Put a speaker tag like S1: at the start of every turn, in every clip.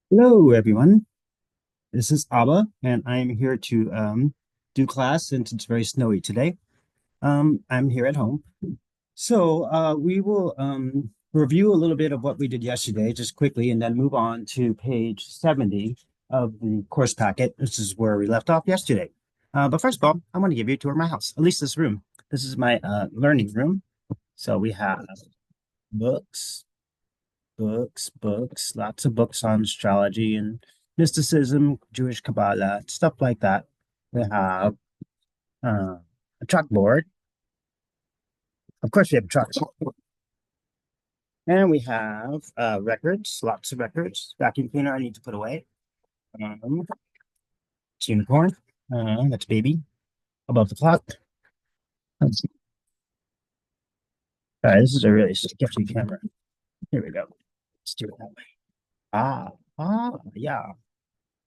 S1: Hello, everyone. This is Abba, and I'm here to do class since it's very snowy today. I'm here at home. We will review a little bit of what we did yesterday, just quickly, and then move on to page 70 of the course packet. This is where we left off yesterday. But first of all, I want to give you a tour of my house, at least this room. This is my learning room. So we have books, books, lots of books on astrology and mysticism, Jewish Kabbalah, stuff like that. We have a chalkboard. Of course, we have a chalkboard. And we have records, lots of records. Vacuum cleaner I need to put away. Um, it's unicorn. That's baby. Above the clock. Let's see. All right, this is a really sketchy camera. Here we go. Let's do it that way. Ah, yeah.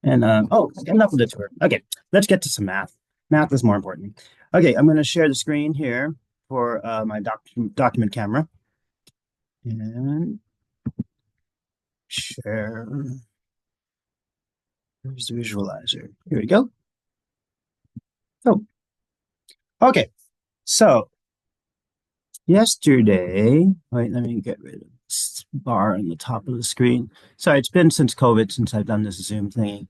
S1: And oh, enough of the tour. Okay, let's get to some math. Math is more important. Okay, I'm going to share the screen here for my document camera and share. Here's the visualizer. Here we go. Oh, okay. So yesterday, wait, let me get rid of this bar on the top of the screen. Sorry, it's been since COVID since I've done this Zoom thingy.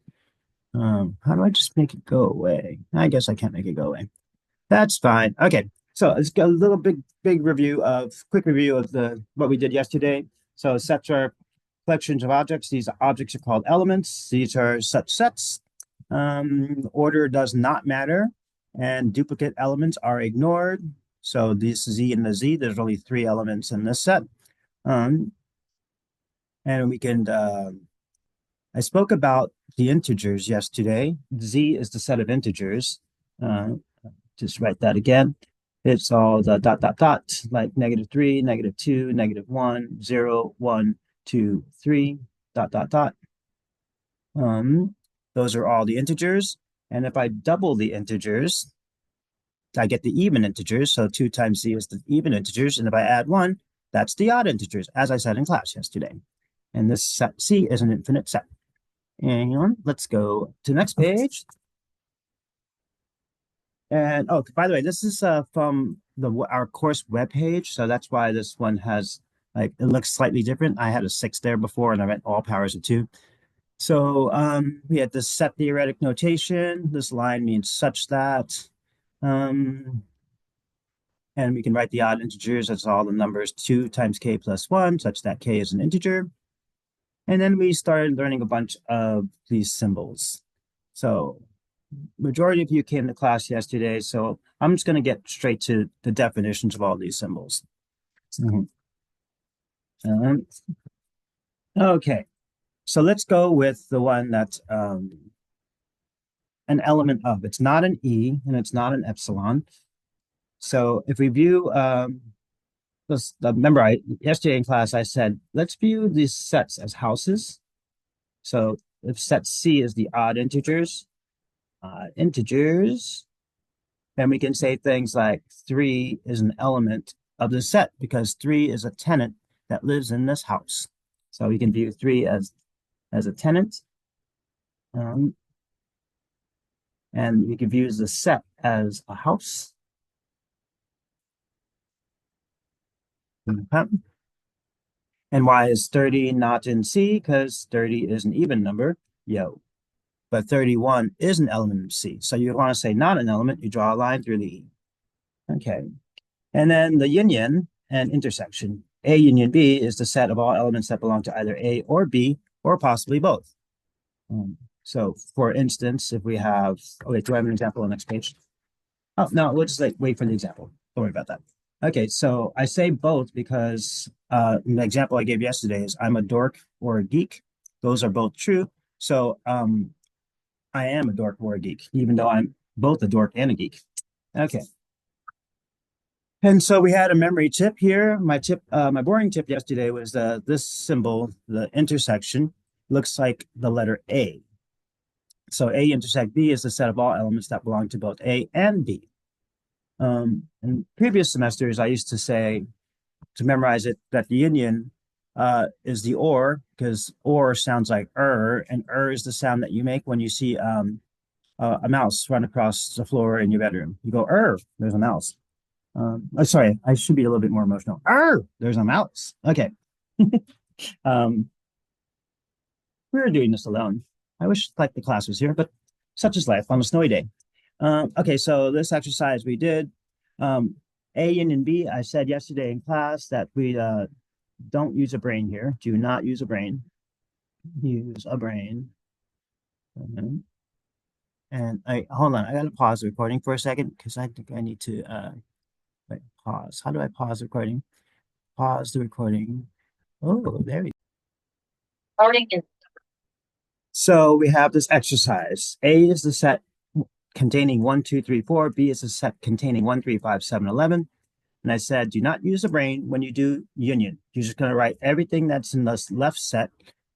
S1: How do I just make it go away? I guess I can't make it go away. That's fine. Okay. So let's get a little quick review of the what we did yesterday. So sets are collections of objects. These objects are called elements. These are such sets. Order does not matter, and duplicate elements are ignored. So this Z and the Z, there's only three elements in this set. Um, and we can I spoke about the integers yesterday. Z is the set of integers. Uh, just write that again. It's all the dot, dot, dot, like -3, -2, -1, 0, 1, 2, 3, dot, dot, dot. Um, those are all the integers. And if I double the integers, I get the even integers. So 2 times z is the even integers. And if I add 1, that's the odd integers, as I said in class yesterday. And this set C is an infinite set. And let's go to the next page. And oh, by the way, this is from our course webpage, so that's why this one has like it looks slightly different. I had a 6 there before, and I went all powers of 2. So we had this set theoretic notation. This line means such that, um, and we can write the odd integers as all the numbers 2 times k plus 1, such that k is an integer. And then we started learning a bunch of these symbols. So majority of you came to class yesterday, so I'm just going to get straight to the definitions of all these symbols. Mhm. Um, okay, so let's go with the one that's an element of. It's not an E and it's not an epsilon. So if we view this, remember yesterday in class I said let's view these sets as houses. So if set C is the integers, then we can say things like 3 is an element of the set because 3 is a tenant that lives in this house. So we can view 3 as a tenant. Um, and we can view the set as a house. And why is 30 not in C? Because 30 is an even number. Yo. But 31 is an element of C. So you want to say not an element, you draw a line through the E. Okay. And then the union and intersection. A union B is the set of all elements that belong to either A or B, or possibly both. So for instance, if we have, okay, do I have an example on the next page? Oh, no, we'll just like wait for the example. Don't worry about that. Okay, so I say both because the example I gave yesterday is I'm a dork or a geek. Those are both true. So I am a dork or a geek, even though I'm both a dork and a geek. Okay. And so we had a memory tip here. My boring tip yesterday was this symbol, the intersection, looks like the letter A. So A intersect B is the set of all elements that belong to both A and B. In previous semesters, I used to say to memorize it that the union is the or, because or sounds like and is the sound that you make when you see a mouse run across the floor in your bedroom. You go, there's a mouse. Sorry, I should be a little bit more emotional. There's a mouse. Okay. um, we were doing this alone. I wish like the class was here, but such is life on a snowy day. Okay, so this exercise we did, A and B, I said yesterday in class that we don't use a brain here. Do not use a brain. Use a brain. And I hold on, I gotta pause the recording for a second because I think I need to wait, pause. How do I pause the recording? Pause the recording. Oh, there we go. So we have this exercise. A is the set containing 1, 2, 3, 4. B is the set containing 1, 3, 5, 7, 11. And I said, do not use the brain when you do union. You're just going to write everything that's in the left set,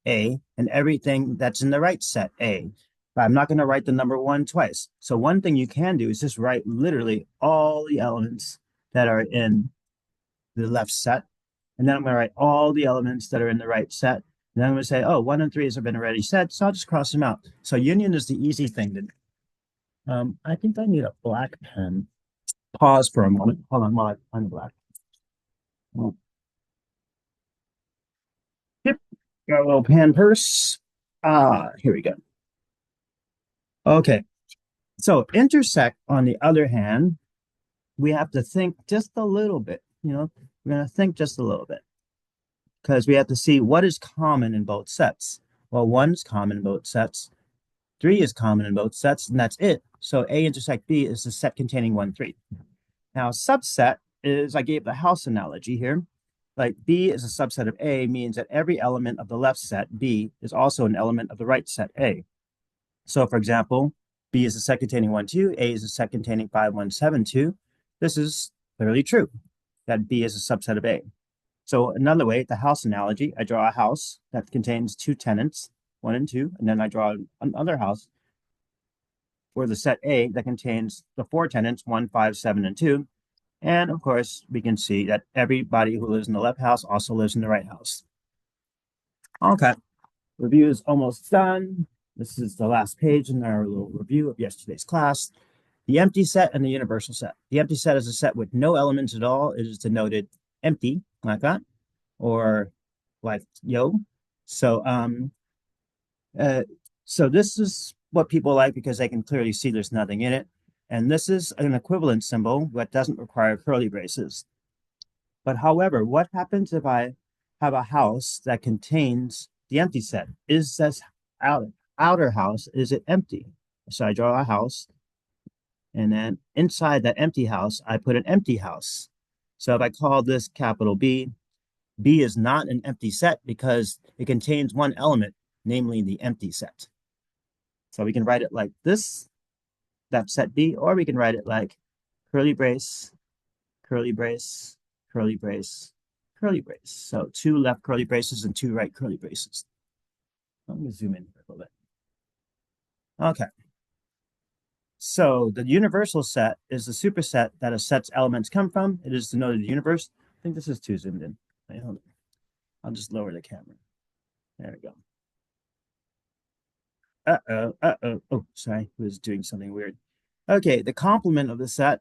S1: A, and everything that's in the right set, A. But I'm not going to write the number 1 twice. So one thing you can do is just write literally all the elements that are in the left set. And then I'm going to write all the elements that are in the right set. And then I'm going to say, oh, 1 and 3 have been already set, so I'll just cross them out. So union is the easy thing to do. I think I need a black pen. Pause for a moment. Hold on while I find black. Oh. Yep, got a little pen purse. Here we go. Okay, so intersect, on the other hand, we have to think just a little bit. We're going to think just a little bit because we have to see what is common in both sets. Well, 1 is common in both sets. 3 is common in both sets, and that's it. So A intersect B is the set containing 1, 3. Now, subset is, I gave the house analogy here. Like B is a subset of A means that every element of the left set, B, is also an element of the right set, A. So, for example, B is a set containing 1, 2. A is a set containing 5, 1, 7, 2. This is clearly true, that B is a subset of A. So another way, the house analogy, I draw a house that contains 2 tenants, 1 and 2, and then I draw another house for the set A that contains the 4 tenants, 1, 5, 7, and 2. And of course, we can see that everybody who lives in the left house also lives in the right house. Okay, review is almost done. This is the last page in our little review of yesterday's class. The empty set and the universal set. The empty set is a set with no elements at all. It is denoted empty, like that, or like yo. So so this is what people like because they can clearly see there's nothing in it. And this is an equivalent symbol that doesn't require curly braces. But however, what happens if I have a house that contains the empty set? Is this outer house, is it empty? So I draw a house, and then inside that empty house, I put an empty house. So if I call this capital B, B is not an empty set because it contains one element, namely the empty set. So we can write it like this, that's set B, or we can write it like curly brace, curly brace, curly brace, curly brace. So 2 left curly braces and 2 right curly braces. Let me zoom in for a little bit. Okay. So the universal set is the superset that a set's elements come from. It is denoted the universe. I think this is too zoomed in. Wait, hold on. I'll just lower the camera. There we go. Oh, sorry. I was doing something weird. Okay, the complement of the set.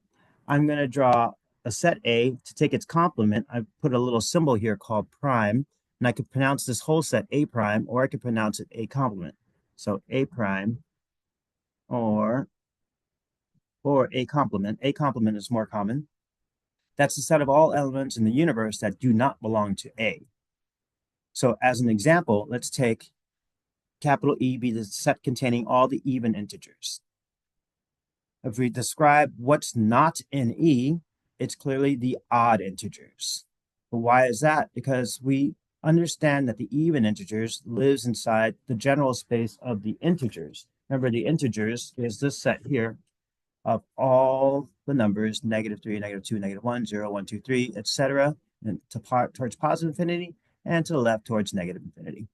S1: I'm going to draw a set A. To take its complement, I put a little symbol here called prime. And I could pronounce this whole set A prime, or I could pronounce it A complement. So A prime or A complement. A complement is more common. That's the set of all elements in the universe that do not belong to A. So as an example, let's take capital E be the set containing all the even integers. If we describe what's not in E, it's clearly the odd integers. But why is that? Because we understand that the even integers lives inside the general space of the integers. Remember, the integers is this set here of all the numbers, -3, -2, -1, 0, 1, 2, 3, etc., and towards positive infinity, and to the left towards negative infinity.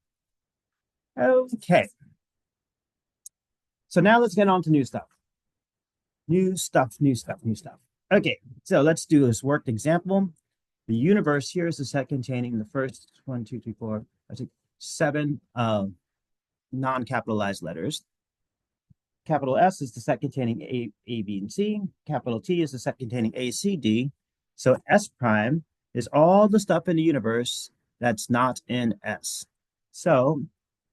S1: Okay. So now let's get on to new stuff. New stuff. Okay, so let's do this worked example. The universe here is the set containing the first one, two, three, four, I think seven non-capitalized letters. Capital S is the set containing A, B, and C. Capital T is the set containing A, C, D. So S prime is all the stuff in the universe that's not in S. So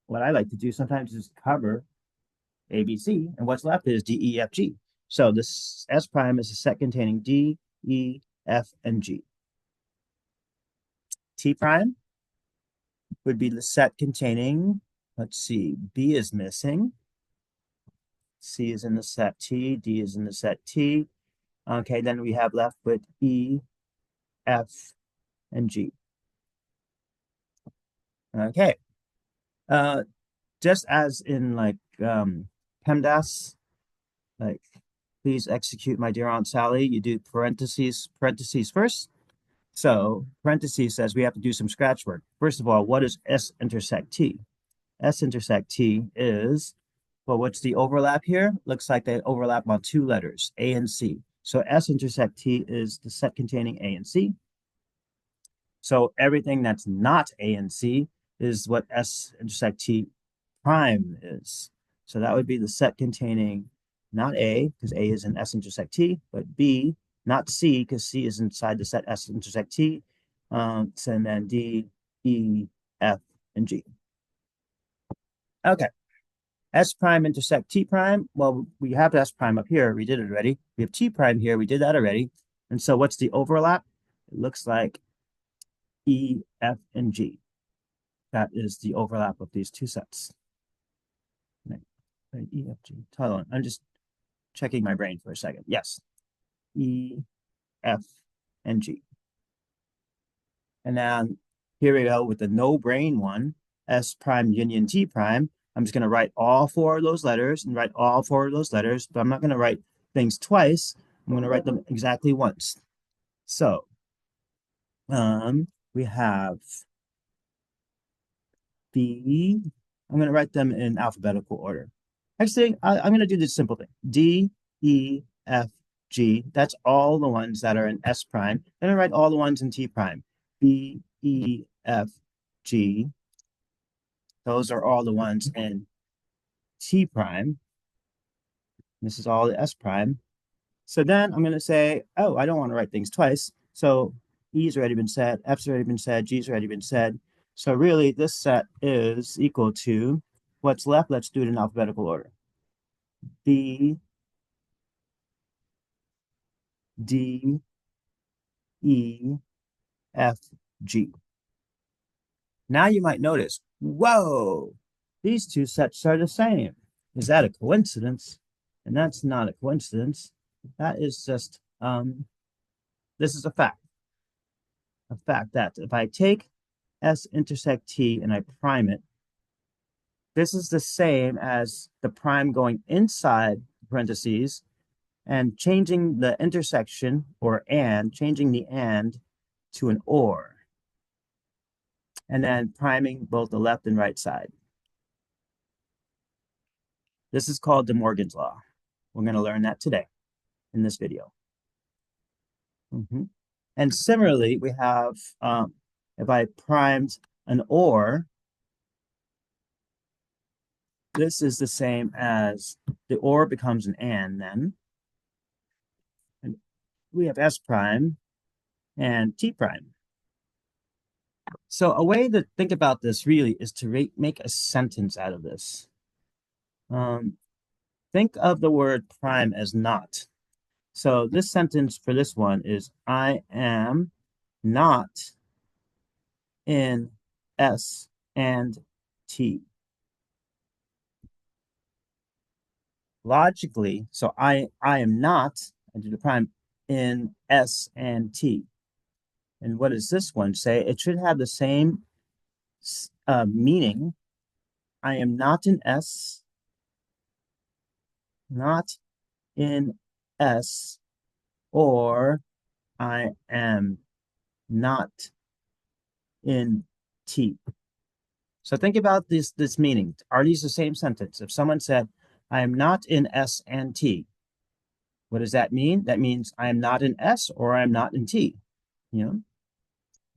S1: what I like to do sometimes is cover A, B, C, and what's left is D, E, F, G. So this S prime is a set containing D, E, F, and G. T prime would be the set containing, let's see, B is missing. C is in the set T, D is in the set T. Okay, then we have left with E, F, and G. Okay. Just as in like PEMDAS, like please execute my dear Aunt Sally, you do parentheses first. So parentheses says we have to do some scratch work. First of all, what is S intersect T? S intersect T is, well, what's the overlap here? Looks like they overlap on two letters, A and C. So S intersect T is the set containing A and C. So everything that's not A and C is what S intersect T prime is. So that would be the set containing not A, because A is in S intersect T, but B, not C, because C is inside the set S intersect T. And then D, E, F, and G. Okay. S prime intersect T prime. Well, we have S prime up here. We did it already. We have T prime here. We did that already. And so what's the overlap? It looks like E, F, and G. That is the overlap of these two sets. E, F, G. Hold on. I'm just checking my brain for a second. Yes. E, F, and G. And then here we go with the no brain one, S prime union T prime. I'm just going to write all four of those letters and write all four of those letters, but I'm not going to write things twice. I'm going to write them exactly once. So we have B. I'm going to write them in alphabetical order. Actually, I'm going to do this simple thing. D, E, F, G. That's all the ones that are in S prime. Then I write all the ones in T prime. B, E, F, G. Those are all the ones in T prime. This is all the S prime. So then I'm going to say, oh, I don't want to write things twice. So E's already been said, F's already been said, G's already been said. So really this set is equal to what's left. Let's do it in alphabetical order. B, D, E, F, G. Now you might notice, whoa, these two sets are the same. Is that a coincidence? And that's not a coincidence. That is just, this is a fact. A fact that if I take S intersect T and I prime it, this is the same as the prime going inside parentheses and changing the intersection or and, changing the and to an or. And then priming both the left and right side. This is called De Morgan's law. We're going to learn that today in this video. And similarly, we have, if I primed an or, this is the same as the or becomes an and then. And we have S prime and T prime. So a way to think about this really is to make a sentence out of this. Think of the word prime as not. So this sentence for this one is, I am not in S and T. Logically, so I am not, I do the prime, in S and T. And what does this one say? It should have the same meaning. I am not in S, not in S, or I am not in T. So think about this meaning. Are these the same sentence? If someone said, I am not in S and T, what does that mean? That means I am not in S or I am not in T. You know?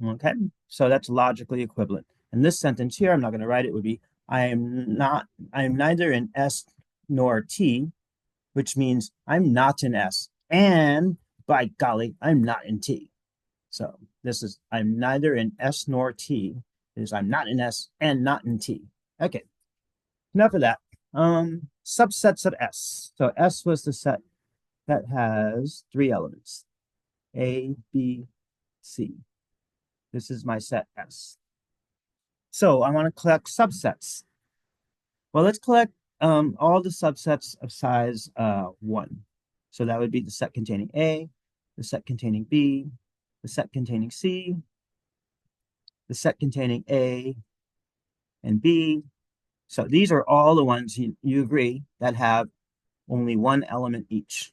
S1: Okay, so that's logically equivalent. And this sentence here, I'm not going to write it, would be I am neither in S nor T, which means I'm not in S. And by golly, I'm not in T. So this is I'm neither in S nor T, is I'm not in S and not in T. Okay, enough of that. Subsets of S. So S was the set that has three elements, A, B, C. This is my set S. So I want to collect subsets. Well, let's collect all the subsets of size 1. So that would be the set containing A, the set containing B, the set containing C, the set containing A and B. So these are all the ones you agree that have only one element each.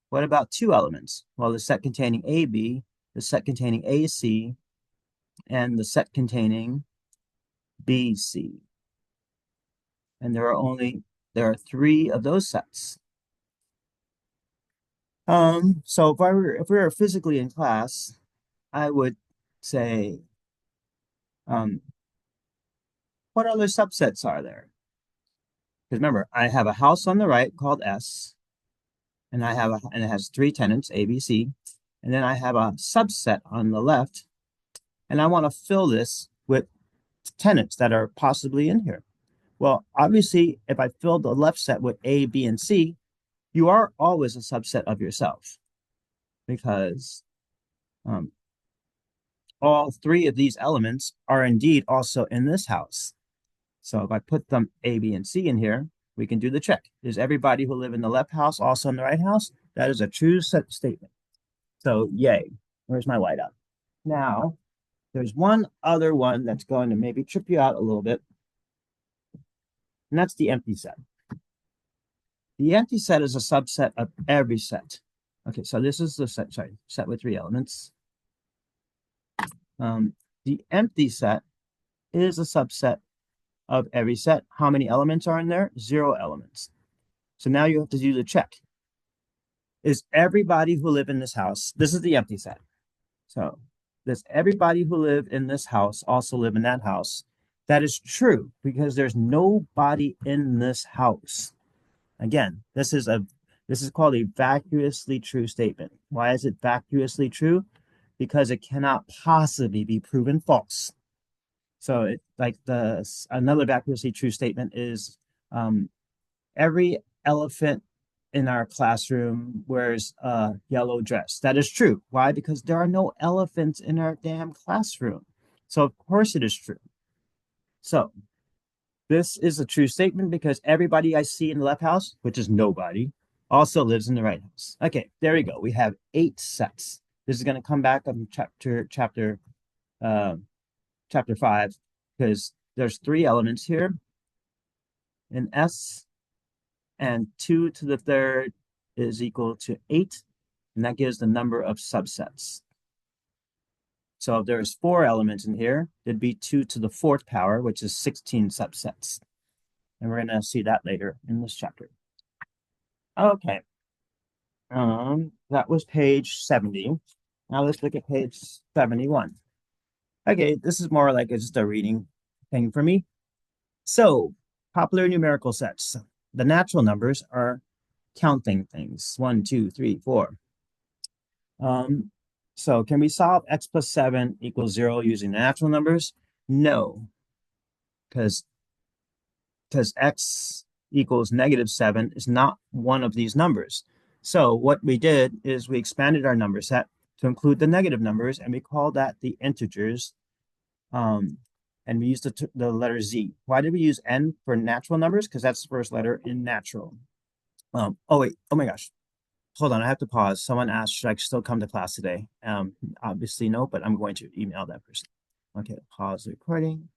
S1: What about two elements? Well, the set containing AB, the set containing AC, and the set containing BC. And there are three of those sets. So if we were physically in class, I would say, what other subsets are there? Because remember, I have a house on the right called S, and and it has three tenants, A, B, C, and then I have a subset on the left, and I want to fill this with tenants that are possibly in here. Well, obviously, if I fill the left set with A, B, and C, you are always a subset of yourself because all three of these elements are indeed also in this house. So if I put them A, B, and C in here, we can do the check. Is everybody who live in the left house also in the right house? That is a true set statement. So yay. Where's my whiteout? Now, there's one other one that's going to maybe trip you out a little bit, and that's the empty set. The empty set is a subset of every set. Okay, so this is the set with three elements. The empty set is a subset of every set. How many elements are in there? 0 elements. So now you have to do the check. Is everybody who live in this house, this is the empty set. So does everybody who live in this house also live in that house? That is true because there's nobody in this house. Again, this is called a vacuously true statement. Why is it vacuously true? Because it cannot possibly be proven false. So another vacuously true statement is every elephant in our classroom wears a yellow dress. That is true. Why? Because there are no elephants in our damn classroom. So of course it is true. So this is a true statement because everybody I see in the left house, which is nobody, also lives in the right house. Okay, there we go. We have 8 sets. This is going to come back on chapter 5 because there's 3 elements here in S, and 2 to the third is equal to 8, and that gives the number of subsets. So if there's 4 elements in here, it'd be 2 to the 4th power, which is 16 subsets. And we're going to see that later in this chapter. Okay. That was page 70. Now let's look at page 71. Okay, this is more like just a reading thing for me. So, popular numerical sets. The natural numbers are counting things. 1, 2, 3, 4. So can we solve x plus 7 equals 0 using the natural numbers? No, because x equals -7 is not one of these numbers. So what we did is we expanded our number set to include the negative numbers, and we call that the integers. And we used the letter Z. Why did we use N for natural numbers? Because that's the first letter in natural. Oh wait, oh my gosh. Hold on, I have to pause. Someone asked, should I still come to class today? Obviously no, but I'm going to email that person. Okay, pause the recording.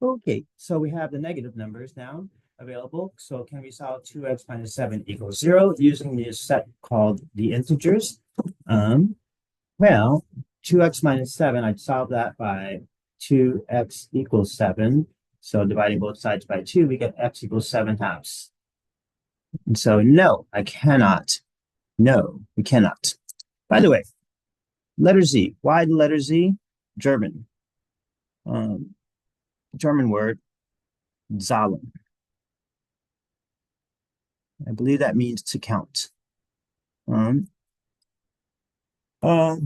S1: Okay, so we have the negative numbers now available. So can we solve 2x minus 7 equals 0 using the set called the integers? Well, 2x minus 7, I'd solve that by 2x equals 7. So dividing both sides by 2, we get x equals 7 halves. And so, no, I cannot. No, we cannot. By the way, letter Z. Why the letter Z? German. Um, German word, Zahlen. I believe that means to count. Um,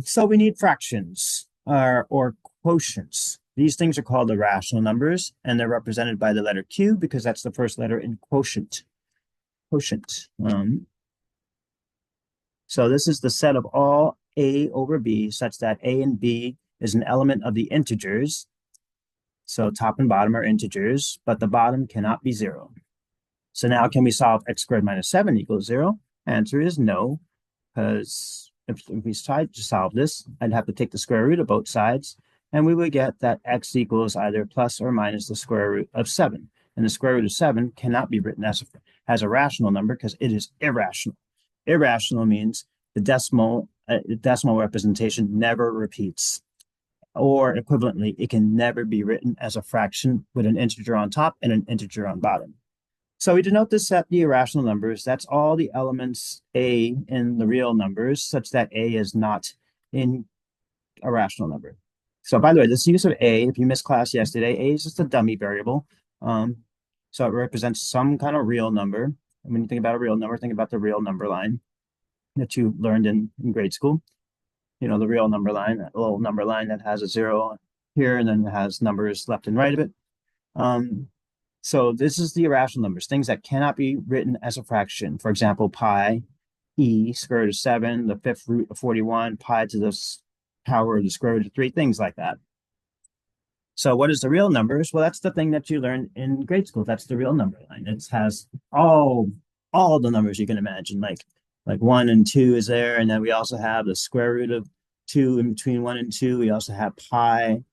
S1: so we need fractions or quotients. These things are called irrational numbers, and they're represented by the letter Q because that's the first letter in quotient. Quotient. So this is the set of all A over B such that A and B is an element of the integers. So top and bottom are integers, but the bottom cannot be zero. So now can we solve x squared minus 7 equals 0? Answer is no, because if we tried to solve this, I'd have to take the square root of both sides, and we would get that x equals either plus or minus the square root of 7. And the square root of 7 cannot be written as a rational number because it is irrational. Irrational means the decimal representation never repeats. Or equivalently, it can never be written as a fraction with an integer on top and an integer on bottom. So we denote this set the irrational numbers. That's all the elements A in the real numbers, such that A is not in a rational number. So by the way, this use of A, if you missed class yesterday, A is just a dummy variable. So it represents some kind of real number. And when you think about a real number, think about the real number line that you learned in grade school. You know, the real number line, that little number line that has a 0 here, and then it has numbers left and right of it. So this is the irrational numbers, things that cannot be written as a fraction. For example, pi, e, square root of 7, the fifth root of 41, pi to the power of the square root of 3, things like that. So what is the real numbers? Well, that's the thing that you learned in grade school. That's the real number line. It has all the numbers you can imagine, like 1 and 2 is there. And then we also have the square root of 2 in between 1 and 2. We also have pi.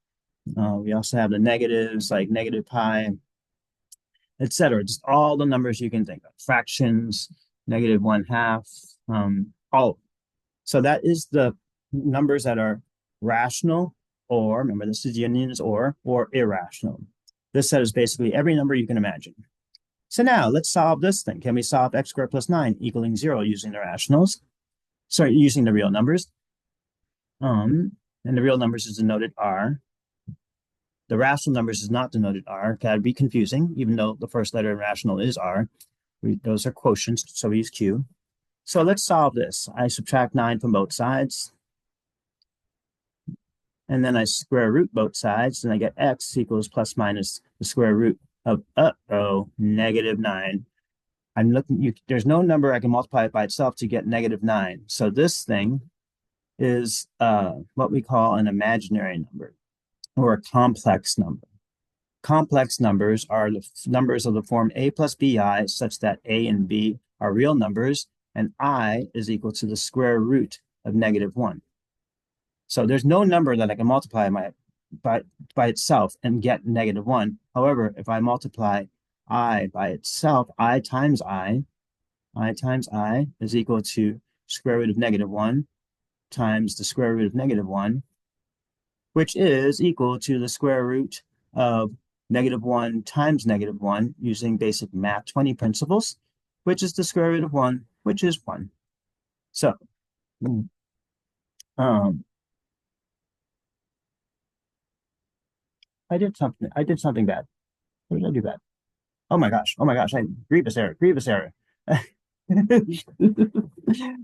S1: We also have the negatives, like negative pi, etc. Just all the numbers you can think of, fractions, negative 1/2, all. So that is the numbers that are rational, or remember this is unions or irrational. This set is basically every number you can imagine. So now let's solve this thing. Can we solve x squared plus 9 equaling 0 using the rationals? Sorry, using the real numbers. And the real numbers is denoted R. The rational numbers is not denoted R. That'd be confusing, even though the first letter in rational is R. Those are quotients, so we use Q. So let's solve this. I subtract 9 from both sides. And then I square root both sides, and I get x equals plus minus the square root of, negative 9. I'm looking, there's no number I can multiply it by itself to get negative 9. So this thing is what we call an imaginary number, or a complex number. Complex numbers are the numbers of the form a plus bi, such that a and b are real numbers, and I is equal to the square root of negative 1. So there's no number that I can multiply by itself and get negative 1. However, if I multiply I by itself, I times I is equal to square root of negative 1 times the square root of negative 1, which is equal to the square root of negative 1 times negative 1 using basic math 20 principles, which is the square root of 1, which is 1. So, I did something bad. What did I do bad? Oh my gosh. Grievous error.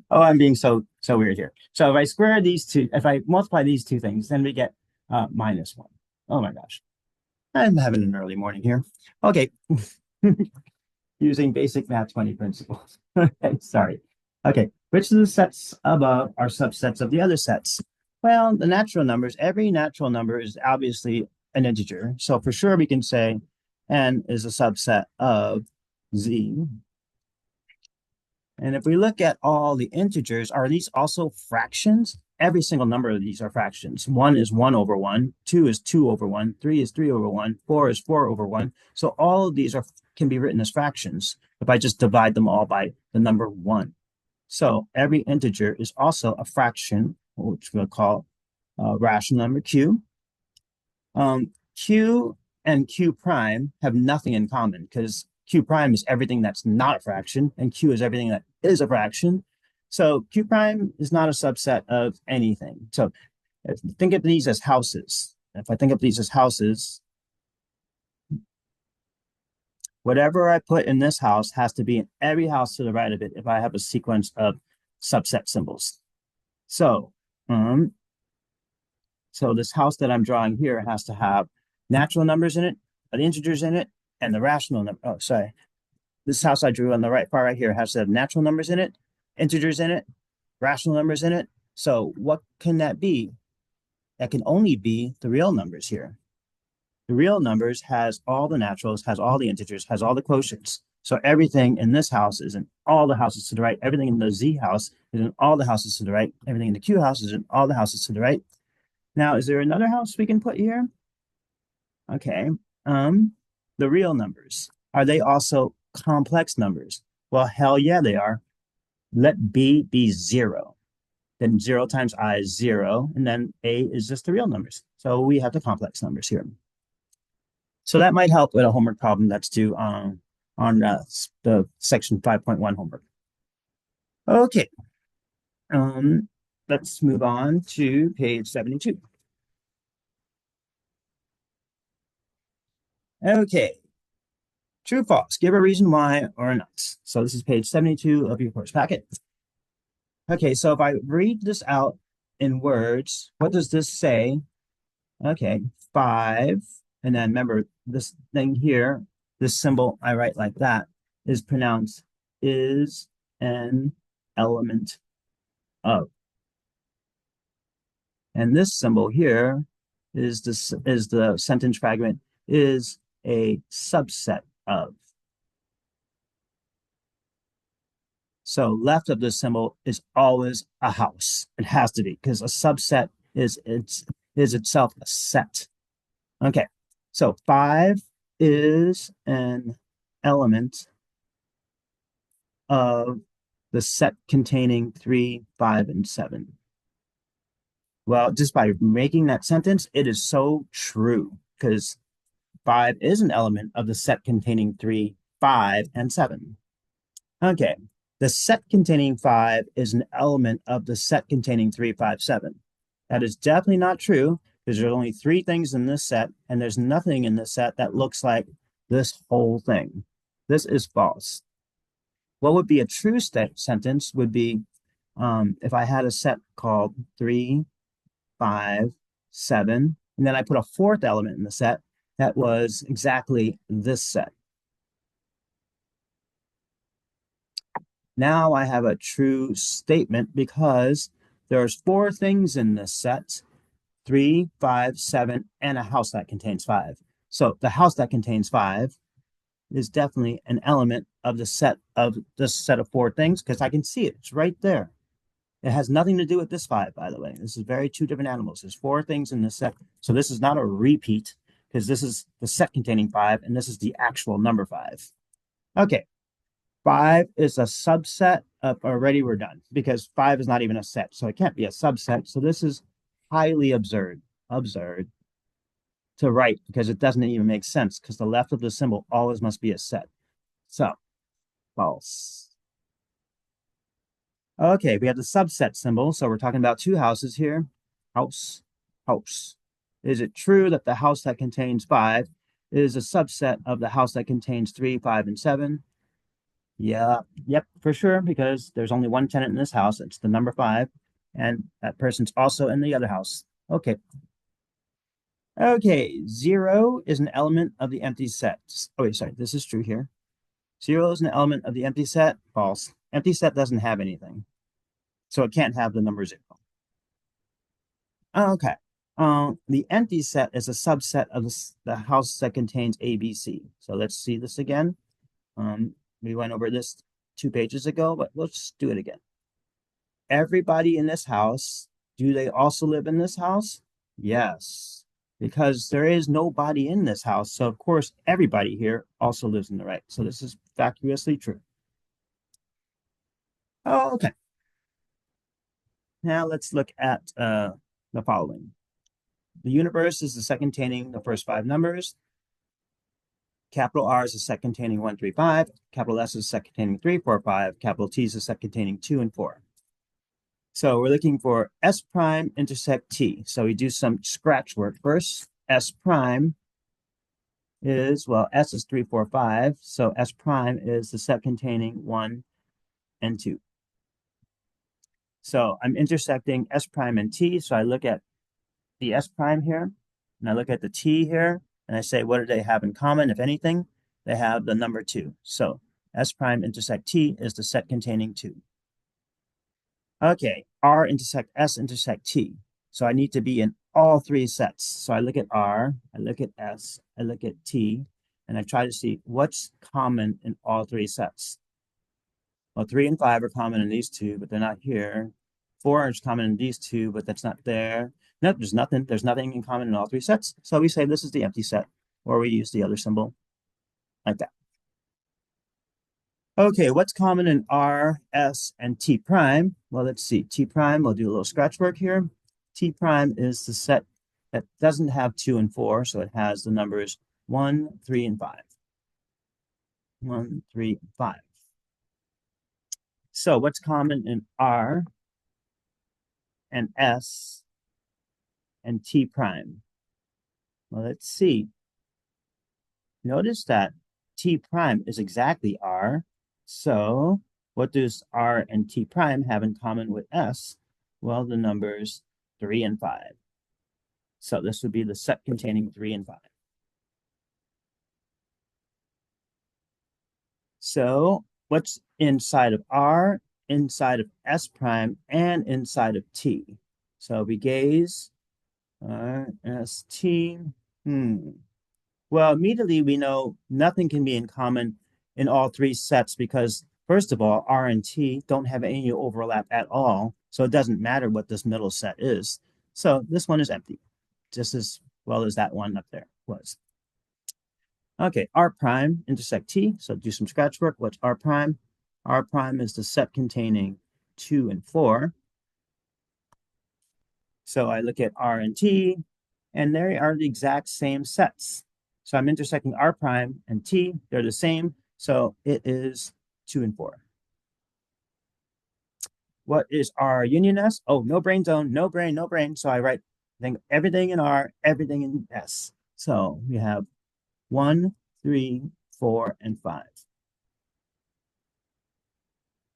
S1: Oh, I'm being so weird here. So if I multiply these two things, then we get minus 1. Oh my gosh. I'm having an early morning here. Okay. Using basic math 20 principles. Okay, sorry. Okay, which of the sets above are subsets of the other sets? Well, the natural numbers, every natural number is obviously an integer. So for sure we can say n is a subset of z. And if we look at all the integers, are these also fractions? Every single number of these are fractions. 1 is 1 over 1, 2 is 2 over 1, 3 is 3 over 1, 4 is 4 over 1. So all of these can be written as fractions if I just divide them all by the number 1. So every integer is also a fraction, which we'll call rational number Q. Q and Q prime have nothing in common because Q prime is everything that's not a fraction, and Q is everything that is a fraction. So Q prime is not a subset of anything. So think of these as houses. If I think of these as houses, whatever I put in this house has to be in every house to the right of it if I have a sequence of subset symbols. So, um, so this house that I'm drawing here has to have natural numbers in it, the integers in it, and the rational number. Oh, sorry. This house I drew on the right far right here has to have natural numbers in it, integers in it, rational numbers in it. So what can that be? That can only be the real numbers here. The real numbers has all the naturals, has all the integers, has all the quotients. So everything in this house is in all the houses to the right. Everything in the Z house is in all the houses to the right. Everything in the Q house is in all the houses to the right. Now, is there another house we can put here? Okay. Um, the real numbers. Are they also complex numbers? Well, hell yeah, they are. Let B be 0. Then 0 times I is 0, and then A is just the real numbers. So we have the complex numbers here. So that might help with a homework problem that's due on the section 5.1 homework. Okay. Let's move on to page 72. Okay. True, false. Give a reason why or not. So this is page 72 of your course packet. Okay, so if I read this out in words, what does this say? Okay, 5. And then remember, this thing here, this symbol I write like that, is pronounced is an element of. And this symbol here is the sentence fragment is a subset of. So left of this symbol is always a house. It has to be because a subset is itself a set. Okay, so 5 is an element of the set containing 3, 5, and 7. Well, just by making that sentence, it is so true because 5 is an element of the set containing 3, 5, and 7. Okay, the set containing 5 is an element of the set containing 3, 5, 7. That is definitely not true because there's only 3 things in this set, and there's nothing in this set that looks like this whole thing. This is false. What would be a true sentence would be if I had a set called 3, 5, 7, and then I put a 4th element in the set that was exactly this set. Now I have a true statement because there's 4 things in this set, 3, 5, 7, and a house that contains 5. So the house that contains 5 is definitely an element of the set of this set of 4 things because I can see it. It's right there. It has nothing to do with this 5, by the way. This is very 2 different animals. There's 4 things in this set. So this is not a repeat because this is the set containing 5 and this is the actual number 5. Okay. 5 is a subset of already we're done because 5 is not even a set. So it can't be a subset. So this is highly absurd to write because it doesn't even make sense because the left of the symbol always must be a set. So false. Okay, we have the subset symbol. So we're talking about 2 houses here. House, house. Is it true that the house that contains 5 is a subset of the house that contains 3, 5, and 7? Yeah, yep, for sure, because there's only one tenant in this house. It's the number 5, and that person's also in the other house. Okay. Okay, 0 is an element of the empty set. Oh, wait, sorry, this is true here. 0 is an element of the empty set. False. Empty set doesn't have anything, so it can't have the number 0. Okay. The empty set is a subset of the house that contains A, B, C. So let's see this again. We went over this 2 pages ago, but let's do it again. Everybody in this house, do they also live in this house? Yes, because there is nobody in this house. So of course, everybody here also lives in the right. So this is vacuously true. Oh, okay. Now let's look at the following. The universe is the set containing the first 5 numbers. Capital R is a set containing 1, 3, 5. Capital S is a set containing 3, 4, 5. Capital T is a set containing 2 and 4. So we're looking for S prime intersect T. So we do some scratch work first. S prime is, well, S is 3, 4, 5. So S prime is the set containing 1 and 2. So I'm intersecting S prime and T. So I look at the S prime here, and I look at the T here, and I say, what do they have in common? If anything, they have the number 2. So S prime intersect T is the set containing 2. Okay, R intersect S intersect T. So I need to be in all 3 sets. So I look at R, I look at S, I look at T, and I try to see what's common in all 3 sets. Well, 3 and 5 are common in these 2, but they're not here. 4 is common in these 2, but that's not there. Nope, there's nothing. There's nothing in common in all 3 sets. So we say this is the empty set, or we use the other symbol like that. Okay, what's common in R, S, and T prime? Well, let's see. T prime, we'll do a little scratch work here. T prime is the set that doesn't have 2 and 4, so it has the numbers 1, 3, and 5. 1, 3, and 5. So what's common in R and S and T prime? Well, let's see. Notice that T prime is exactly R. So what does R and T prime have in common with S? Well, the numbers 3 and 5. So this would be the set containing 3 and 5. So what's inside of R, inside of S prime, and inside of T? So we gaze, R, S, T. Well, immediately we know nothing can be in common in all 3 sets because, first of all, R and T don't have any overlap at all. So it doesn't matter what this middle set is. So this one is empty, just as well as that one up there was. Okay, R prime intersect T. So do some scratch work. What's R prime? R prime is the set containing 2 and 4. So I look at R and T, and they are the exact same sets. So I'm intersecting R prime and T. They're the same. So it is 2 and 4. What is R union S? Oh, no brain zone, no brain, no brain. So I write everything in R, everything in S. So we have 1, 3, 4, and 5.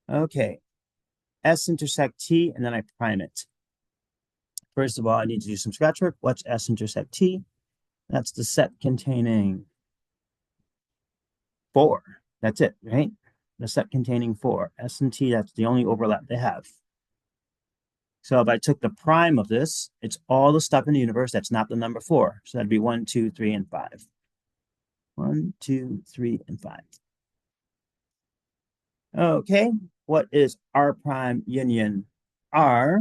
S1: Okay, S intersect T, and then I prime it. First of all, I need to do some scratch work. What's S intersect T? That's the set containing 4. That's it, right? The set containing 4. S and T, that's the only overlap they have. So if I took the prime of this, it's all the stuff in the universe that's not the number 4. So that'd be 1, 2, 3, and 5. 1, 2, 3, and 5. Okay, what is R prime union R?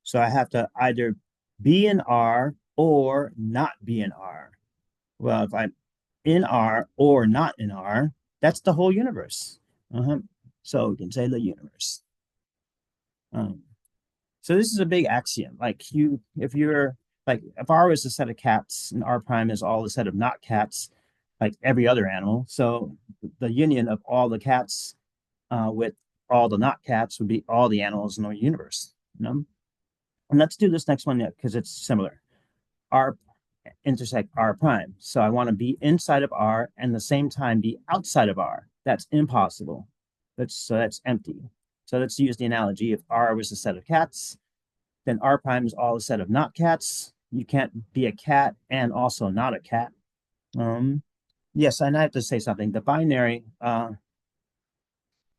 S1: So I have to either be in R or not be in R. Well, if I'm in R or not in R, that's the whole universe. So we can say the universe. So this is a big axiom. Like if R is a set of cats and R prime is all a set of not cats, like every other animal. So the union of all the cats with all the not cats would be all the animals in the universe. And let's do this next one because it's similar. R intersect R prime. So I want to be inside of R and at the same time be outside of R. That's impossible. So that's empty. So let's use the analogy. If R was a set of cats, then R prime is all a set of not cats. You can't be a cat and also not a cat. Yes, and I have to say something. The binary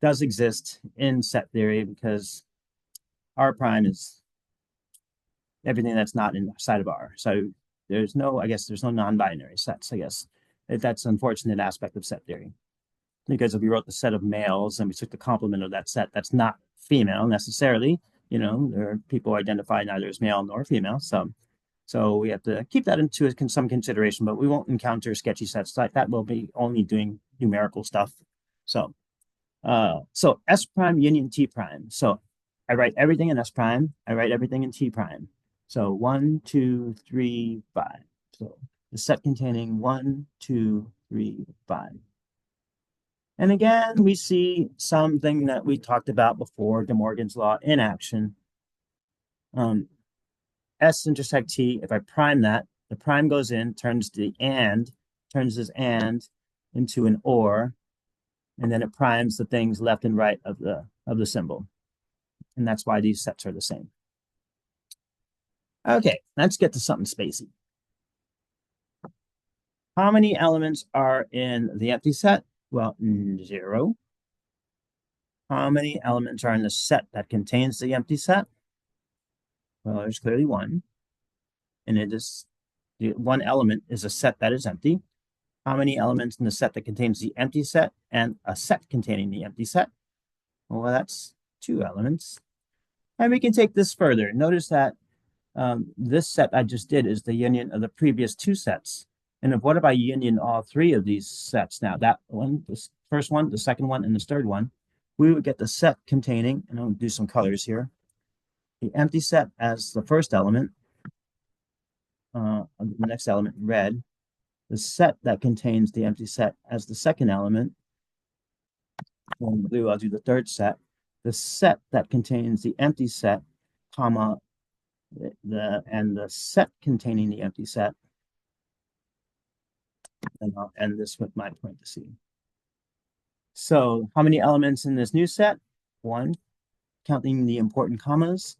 S1: does exist in set theory because R prime is everything that's not inside of R. So there's no non-binary sets, I guess. That's an unfortunate aspect of set theory. Because if we wrote the set of males and we took the complement of that set, that's not female necessarily. There are people identify neither as male nor female. So we have to keep that into some consideration, but we won't encounter sketchy sets like that. We'll be only doing numerical stuff. So S prime union T prime. So I write everything in S prime. I write everything in T prime. So 1, 2, 3, 5. So the set containing 1, 2, 3, 5. And again, we see something that we talked about before, De Morgan's law in action. S intersect T, if I prime that, the prime goes in, turns this and into an or, and then it primes the things left and right of the symbol. And that's why these sets are the same. Okay, let's get to something spacey. How many elements are in the empty set? Well, 0. How many elements are in the set that contains the empty set? Well, there's clearly 1. And it is the one element is a set that is empty. How many elements in the set that contains the empty set and a set containing the empty set? Well, that's 2 elements. And we can take this further. Notice that this set I just did is the union of the previous 2 sets. And what if I union all 3 of these sets now? That one, the first one, the second one, and the third one, we would get the set containing, and I'll do some colors here, the empty set as the first element, the next element, red, the set that contains the empty set as the second element, in blue, I'll do the third set, the set that contains the empty set, comma, and the set containing the empty set, and I'll end this with my parenthesis. So how many elements in this new set? 1, counting the important commas.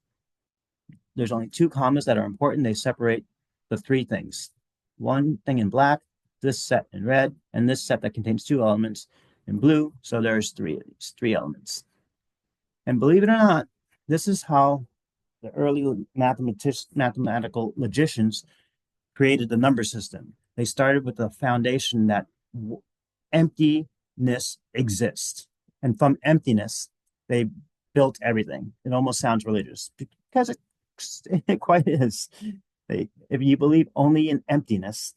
S1: There's only 2 commas that are important. They separate the 3 things. 1 thing in black, this set in red, and this set that contains 2 elements in blue. So there's 3 of these, 3 elements. And believe it or not, this is how the early mathematical logicians created the number system. They started with the foundation that emptiness exists. And from emptiness, they built everything. It almost sounds religious because it quite is. If you believe only in emptiness,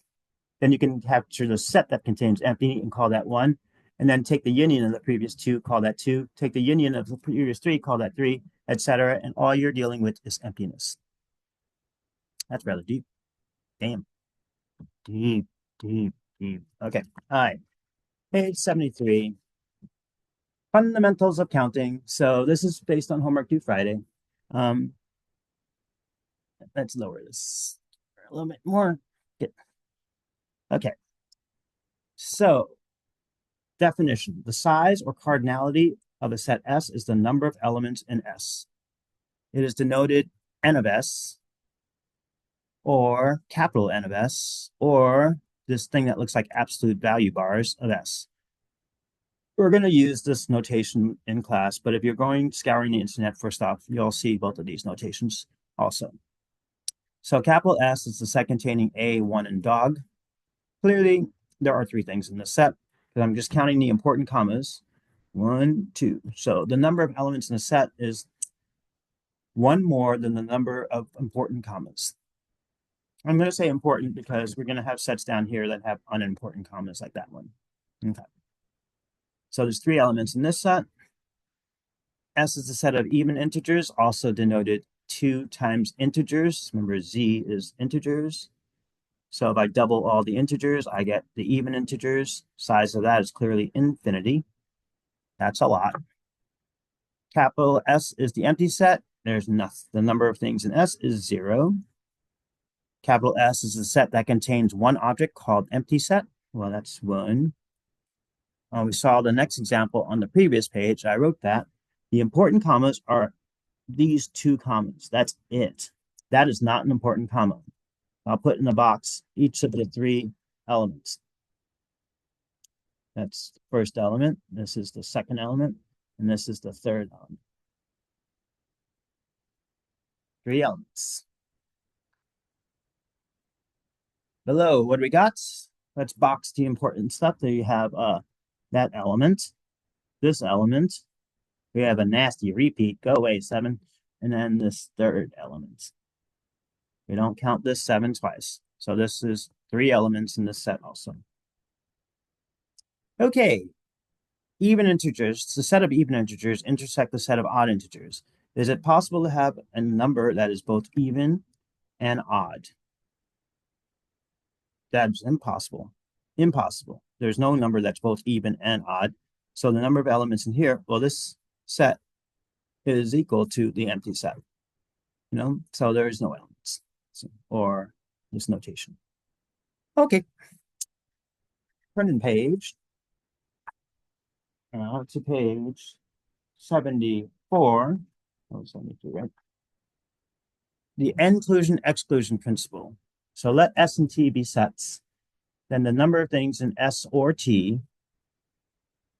S1: then you can capture the set that contains empty and call that 1. And then take the union of the previous 2, call that 2. Take the union of the previous 3, call that 3, etc. And all you're dealing with is emptiness. That's rather deep. Damn. Deep, deep, deep. Okay. All right. Page 73. Fundamentals of counting. So this is based on homework due Friday. Let's lower this a little bit more. Okay. So definition: the size or cardinality of a set S is the number of elements in S. It is denoted N of S, or capital N of S, or this thing that looks like absolute value bars of S. We're going to use this notation in class, but if you're going scouring the internet for stuff, you'll see both of these notations also. So capital S is the set containing A, 1, and dog. Clearly, there are 3 things in this set, because I'm just counting the important commas. 1, 2. So the number of elements in the set is 1 more than the number of important commas. I'm going to say important because we're going to have sets down here that have unimportant commas like that one. Okay. So there's 3 elements in this set. S is the set of even integers, also denoted 2 times integers. Remember, Z is integers. So if I double all the integers, I get the even integers. Size of that is clearly infinity. That's a lot. Capital S is the empty set. There's nothing. The number of things in S is 0. Capital S is the set that contains 1 object called empty set. Well, that's 1. We saw the next example on the previous page. I wrote that. The important commas are these 2 commas. That's it. That is not an important comma. I'll put in the box each of the 3 elements. That's the first element. This is the second element. And this is the third element. 3 elements. Below, what do we got? Let's box the important stuff. There you have that element, this element. We have a nasty repeat, go away 7, and then this third element. We don't count this 7 twice. So this is 3 elements in this set also. Okay, even integers. The set of even integers intersect the set of odd integers. Is it possible to have a number that is both even and odd? That's impossible. Impossible. there's no number that's both even and odd. So the number of elements in here, well, this set is equal to the empty set, so there is no elements, or this notation. Okay, turning page to page 74. Oh, 72, right? The inclusion-exclusion principle. So let S and T be sets. Then the number of things in S or T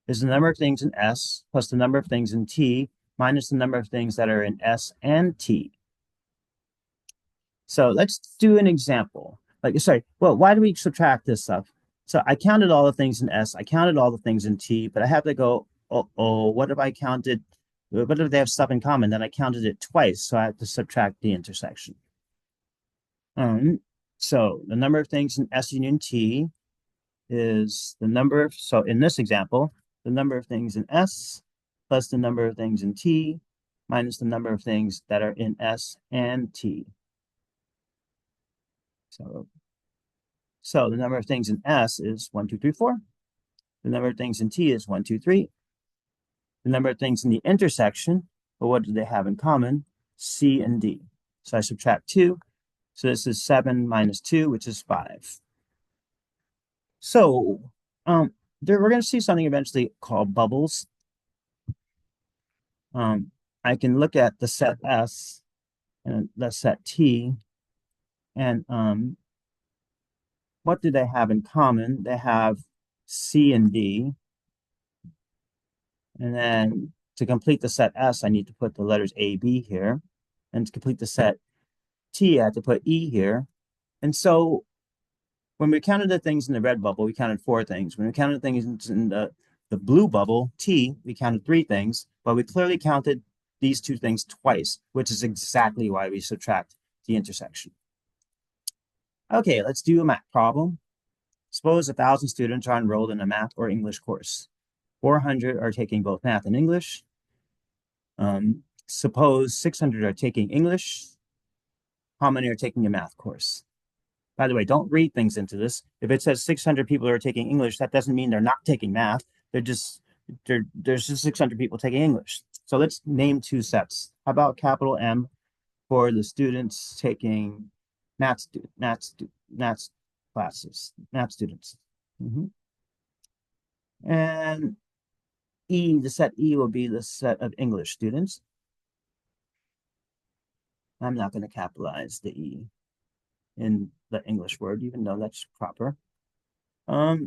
S1: is the number of things in S plus the number of things in T minus the number of things that are in S and T. So let's do an example. Why do we subtract this stuff? So I counted all the things in S, I counted all the things in T, but I have to go, what if I counted, what if they have stuff in common? Then I counted it twice, so I have to subtract the intersection. So the number of things in S union T is the number of, so in this example, the number of things in S plus the number of things in T minus the number of things that are in S and T. So the number of things in S is 1, 2, 3, 4. The number of things in T is 1, 2, 3. The number of things in the intersection, well, what do they have in common? C and D. So I subtract 2. So this is 7 minus 2, which is 5. So we're going to see something eventually called bubbles. I can look at the set S and the set T, and what do they have in common? They have C and D. And then to complete the set S, I need to put the letters A, B here. And to complete the set T, I have to put E here. And so when we counted the things in the red bubble, we counted 4 things. When we counted things in the blue bubble, T, we counted 3 things, but we clearly counted these 2 things twice, which is exactly why we subtract the intersection. Okay, let's do a math problem. Suppose 1,000 students are enrolled in a math or English course. 400 are taking both math and English. Suppose 600 are taking English. How many are taking a math course? By the way, don't read things into this. If it says 600 people are taking English, that doesn't mean they're not taking math. There's just 600 people taking English. So let's name 2 sets. How about capital M for the students taking math classes, math students. And E, the set E will be the set of English students. I'm not going to capitalize the E in the English word, even though that's proper. How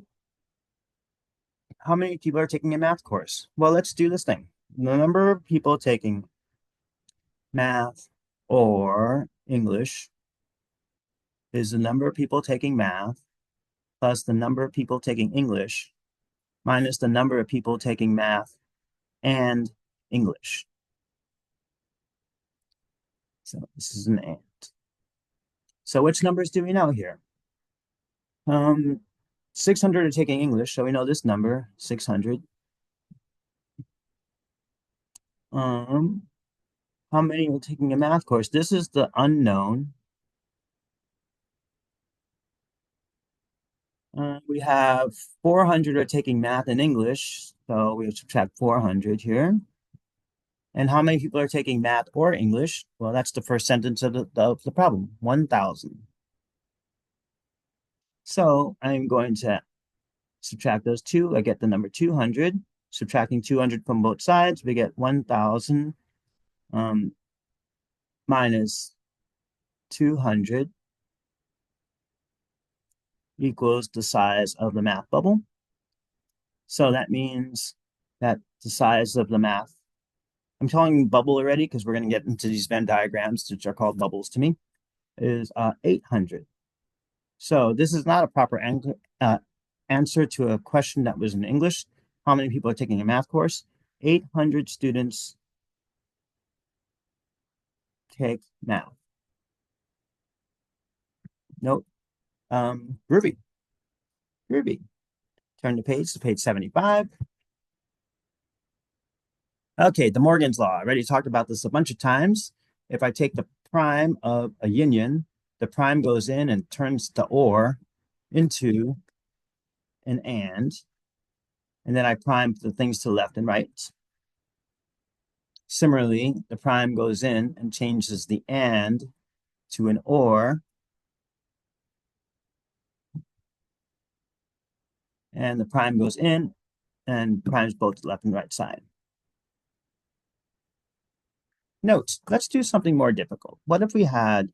S1: many people are taking a math course? Well, let's do this thing. The number of people taking math or English is the number of people taking math plus the number of people taking English minus the number of people taking math and English. So this is an and. So which numbers do we know here? 600 are taking English, so we know this number, 600. How many are taking a math course? This is the unknown. We have 400 are taking math and English, so we subtract 400 here. And how many people are taking math or English? Well, that's the first sentence of the problem, 1,000. So I'm going to subtract those 2. I get the number 200. Subtracting 200 from both sides, we get 1,000 minus 200 equals the size of the math bubble. So that means that the size of the math, I'm calling bubble already because we're going to get into these Venn diagrams, which are called bubbles to me, is 800. So this is not a proper answer to a question that was in English. How many people are taking a math course? 800 students take math. Nope. Groovy. Turn the page to page 75. Okay, De Morgan's law. I already talked about this a bunch of times. If I take the prime of a union, the prime goes in and turns the or into an and then I prime the things to the left and right. Similarly, the prime goes in and changes the and to an or, and the prime goes in and primes both the left and right side. Note, let's do something more difficult. What if we had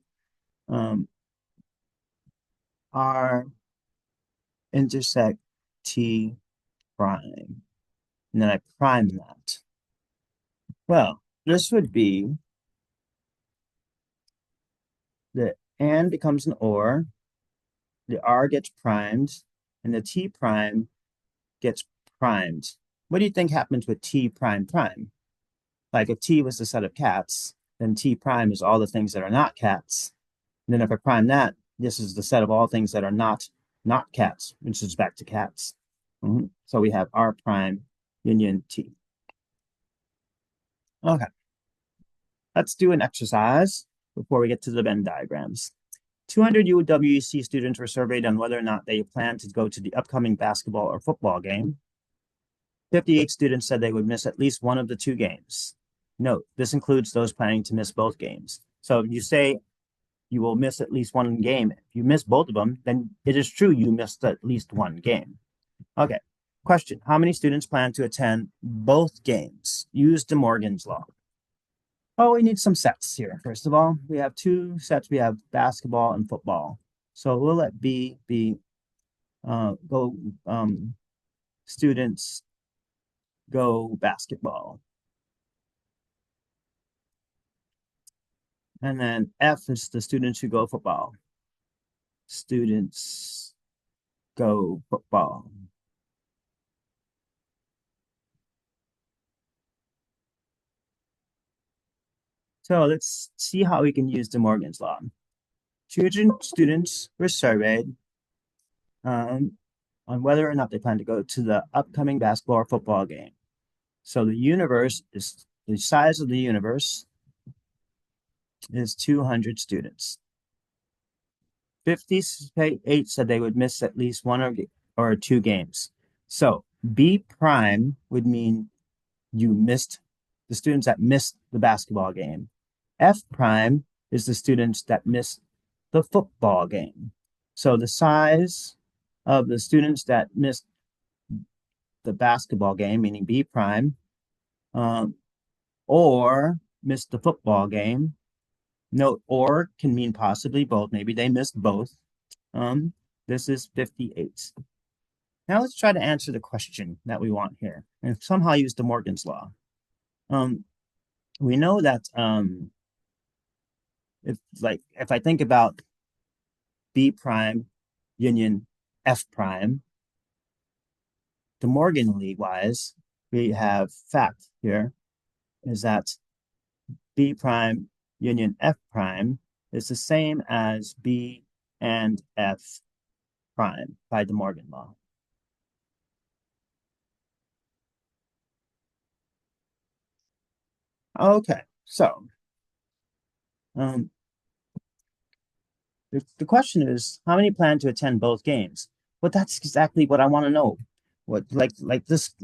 S1: R intersect T prime, and then I prime that? Well, this would be the and becomes an or, the R gets primed, and the T prime gets primed. What do you think happens with T prime prime? Like if T was the set of cats, then T prime is all the things that are not cats. And then if I prime that, this is the set of all things that are not cats, which is back to cats. So we have R prime union T. Okay, let's do an exercise before we get to the Venn diagrams. 200 UWC students were surveyed on whether or not they plan to go to the upcoming basketball or football game. 58 students said they would miss at least one of the two games. Note, this includes those planning to miss both games. So you say you will miss at least one game. If you miss both of them, then it is true you missed at least one game. Okay, question. How many students plan to attend both games? Use De Morgan's law. Oh, we need some sets here. First of all, we have two sets. We have basketball and football. So we'll let B be students go basketball. And then F is the students who go football. Students go football. So let's see how we can use De Morgan's law. 200 students were surveyed on whether or not they plan to go to the upcoming basketball or football game. So the universe is, the size of the universe is 200 students. 58 said they would miss at least one or two games. So B prime would mean you missed the students that missed the basketball game. F prime is the students that missed the football game. So the size of the students that missed the basketball game, meaning B prime, or missed the football game. Note, or can mean possibly both. Maybe they missed both. This is 58. Now let's try to answer the question that we want here and somehow use De Morgan's law. We know that if I think about B prime union F prime, De Morganly wise, we have fact here is that B prime union F prime is the same as B and F prime by De Morgan law. Okay, so the question is, how many plan to attend both games? Well, that's exactly what I want to know. What like this?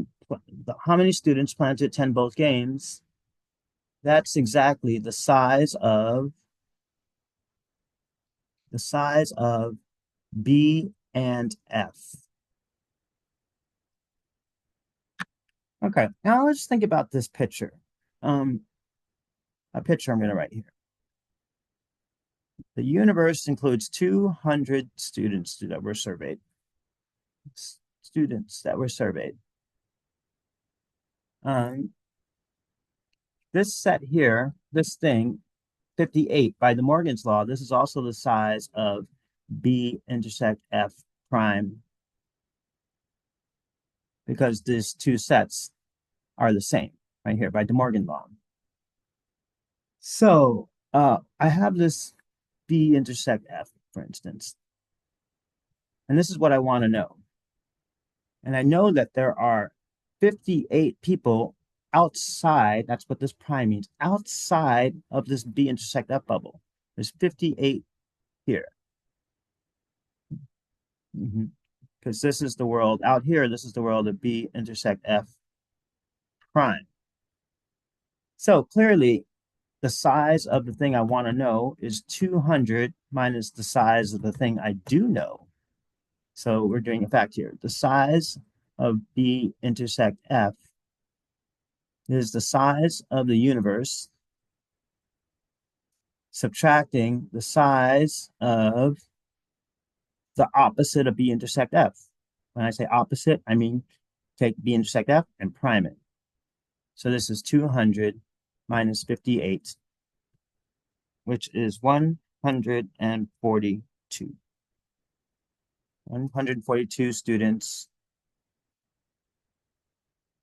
S1: How many students plan to attend both games? That's exactly the size of B and F. Okay, now let's think about this picture. A picture I'm going to write here. The universe includes 200 students that were surveyed. This set here, this thing, 58, by De Morgan's law, this is also the size of B intersect F prime because these two sets are the same right here by De Morgan law. So I have this B intersect F, for instance. And this is what I want to know. And I know that there are 58 people outside, that's what this prime means, outside of this B intersect F bubble. There's 58 here. because this is the world out here. This is the world of B intersect F prime. So clearly, the size of the thing I want to know is 200 minus the size of the thing I do know. So we're doing a fact here. The size of B intersect F is the size of the universe subtracting the size of the opposite of B intersect F. When I say opposite, I mean take B intersect F and prime it. So this is 200 minus 58, which is 142. 142 students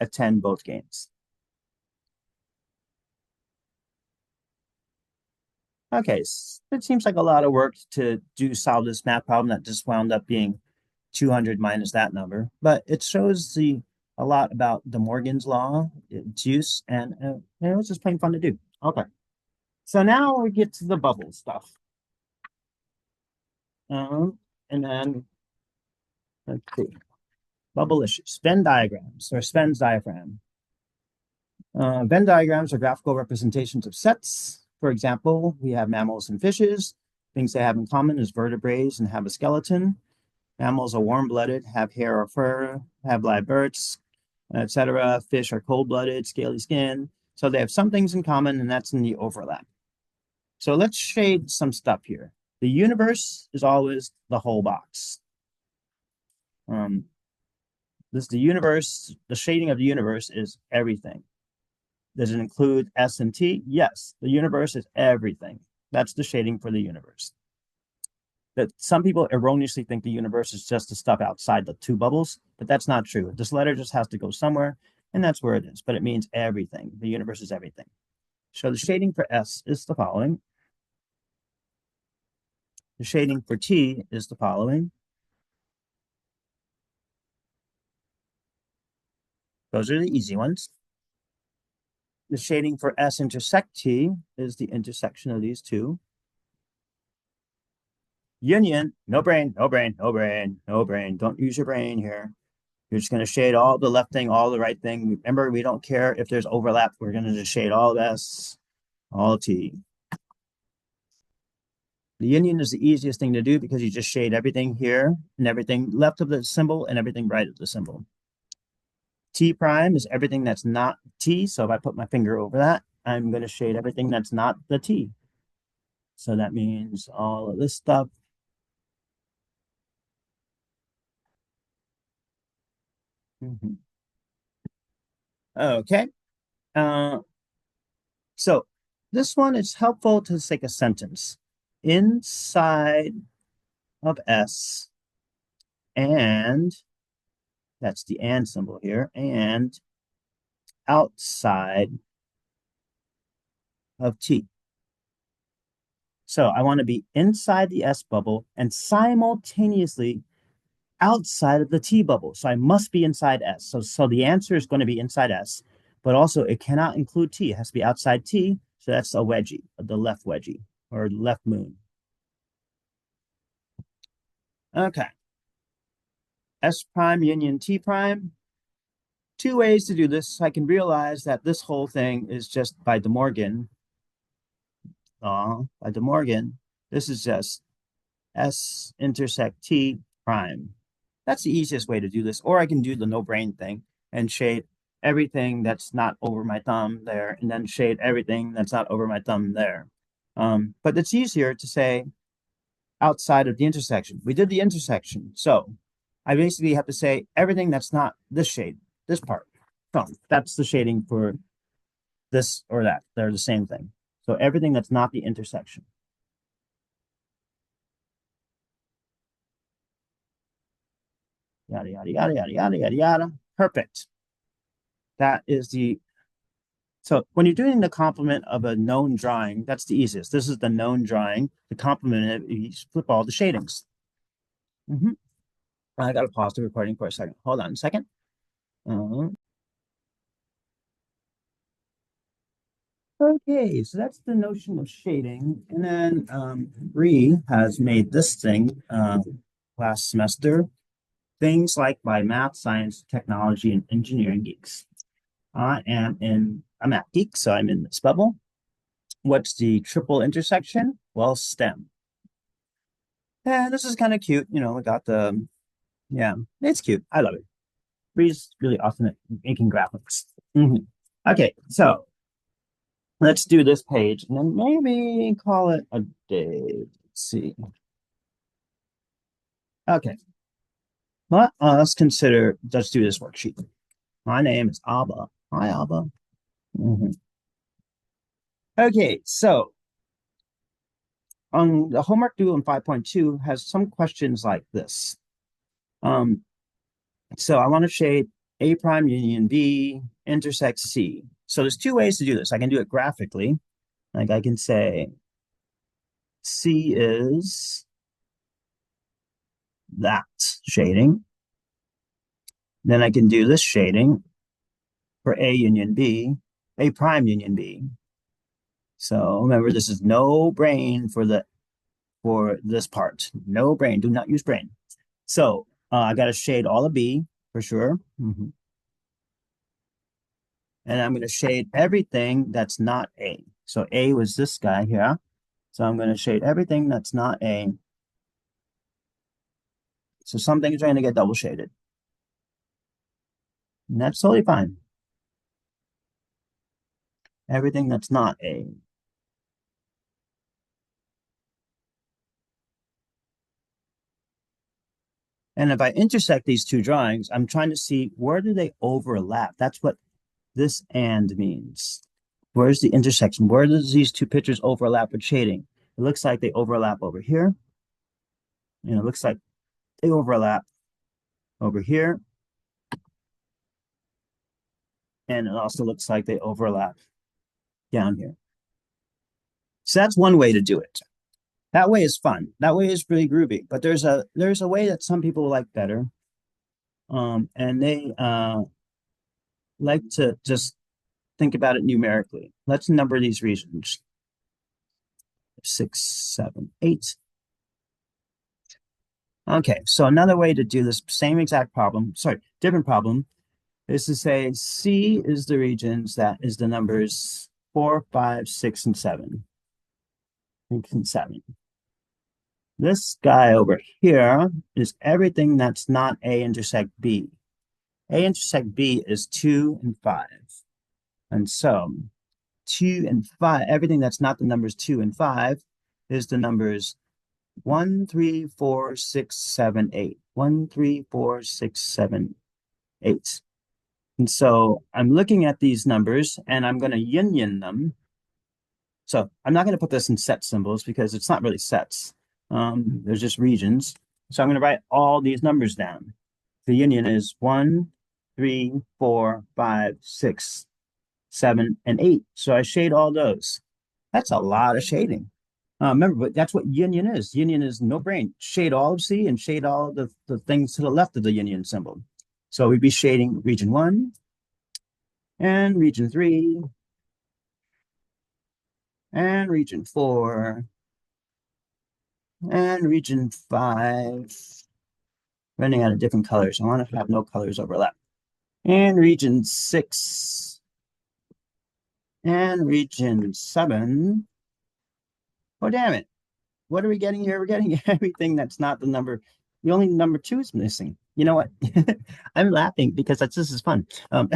S1: attend both games. Okay, it seems like a lot of work to solve this math problem that just wound up being 200 minus that number, but it shows a lot about De Morgan's law, its use, and it was just plain fun to do. Okay, so now we get to the bubble stuff. And then let's see, bubble issues, Venn diagrams or Sven's diaphragm. Venn diagrams are graphical representations of sets. For example, we have mammals and fishes. Things they have in common is vertebrates and have a skeleton. Mammals are warm-blooded, have hair or fur, have live births, etc. Fish are cold-blooded, scaly skin. So they have some things in common, and that's in the overlap. So let's shade some stuff here. The universe is always the whole box. This is the universe. The shading of the universe is everything. Does it include S and T? Yes, the universe is everything. That's the shading for the universe. That some people erroneously think the universe is just the stuff outside the two bubbles, but that's not true. This letter just has to go somewhere, and that's where it is. But it means everything. The universe is everything. So the shading for S is the following. The shading for T is the following. Those are the easy ones. The shading for S intersect T is the intersection of these two. Union, no brain, no brain, no brain, no brain. Don't use your brain here. You're just going to shade all the left thing, all the right thing. Remember, we don't care if there's overlap. We're going to just shade all S, all T. The union is the easiest thing to do because you just shade everything here and everything left of the symbol and everything right of the symbol. T prime is everything that's not T. So if I put my finger over that, I'm going to shade everything that's not the T. So that means all of this stuff. Okay. So this one is helpful to take a sentence. Inside of S and that's the and symbol here, and outside of T. So I want to be inside the S bubble and simultaneously outside of the T bubble. So I must be inside S. So the answer is going to be inside S, but also it cannot include T. It has to be outside T. So that's a wedgie, the left wedgie or left moon. Okay. S prime union T prime. Two ways to do this. I can realize that this whole thing is just by De Morgan. By De Morgan. This is just S intersect T prime. That's the easiest way to do this. Or I can do the no brain thing and shade everything that's not over my thumb there, and then shade everything that's not over my thumb there. But it's easier to say outside of the intersection. We did the intersection. So I basically have to say everything that's not this shade, this part. So that's the shading for this or that. They're the same thing. So everything that's not the intersection. Yada, yada, yada, yada, yada, yada, yada. Perfect. That is the, so when you're doing the complement of a known drawing, that's the easiest. This is the known drawing. The complement, you flip all the shadings. I got to pause the recording for a second. Hold on a second. Okay, so that's the notion of shading. And then Bree has made this thing last semester. things like by math, science, technology, and engineering geeks. I'm at geek, so I'm in this bubble. What's the triple intersection? Well, STEM. And this is kind of cute. We got yeah, it's cute. I love it. Bree's really awesome at making graphics. Mhm. Okay, so let's do this page and then maybe call it a day. Let's see. Okay, well, let's do this worksheet. My name is Abba. Hi, Abba. Mhm. Okay, so the homework due in 5.2 has some questions like this. Um, so I want to shade A prime union B intersects C. So there's two ways to do this. I can do it graphically. Like I can say C is that shading. Then I can do this shading for A union B, A prime union B. So remember, this is no brain for this part. No brain. Do not use brain. So I got to shade all of B for sure. And I'm going to shade everything that's not A. So A was this guy here. So I'm going to shade everything that's not A. So something's going to get double shaded. And that's totally fine. Everything that's not A. And if I intersect these two drawings, I'm trying to see where do they overlap. That's what this and means. Where's the intersection? Where does these two pictures overlap with shading? It looks like they overlap over here. It looks like they overlap over here. And it also looks like they overlap down here. So that's one way to do it. That way is fun. That way is really groovy. But there's a way that some people like better. And they like to just think about it numerically. Let's number these regions. 6, 7, 8. Okay, so another way to do this same exact problem, sorry, different problem, is to say C is the regions that is the numbers 4, 5, 6, and 7. 6 and 7. This guy over here is everything that's not A intersect B. A intersect B is 2 and 5. And so 2 and 5, everything that's not the numbers 2 and 5 is the numbers 1, 3, 4, 6, 7, 8. 1, 3, 4, 6, 7, 8. And so I'm looking at these numbers and I'm going to yin them. So I'm not going to put this in set symbols because it's not really sets. There's just regions. So I'm going to write all these numbers down. The union is 1, 3, 4, 5, 6, 7, and 8. So I shade all those. That's a lot of shading. Remember, but that's what union is. Union is no brain. Shade all of C and shade all the things to the left of the union symbol. So we'd be shading region 1 and region 3 and region 4 and region 5. Running out of different colors. I want to have no colors overlap. And region 6 and region 7. Oh, damn it. What are we getting here? We're getting everything that's not the number. The only number 2 is missing. You know what? I'm laughing because this is fun. I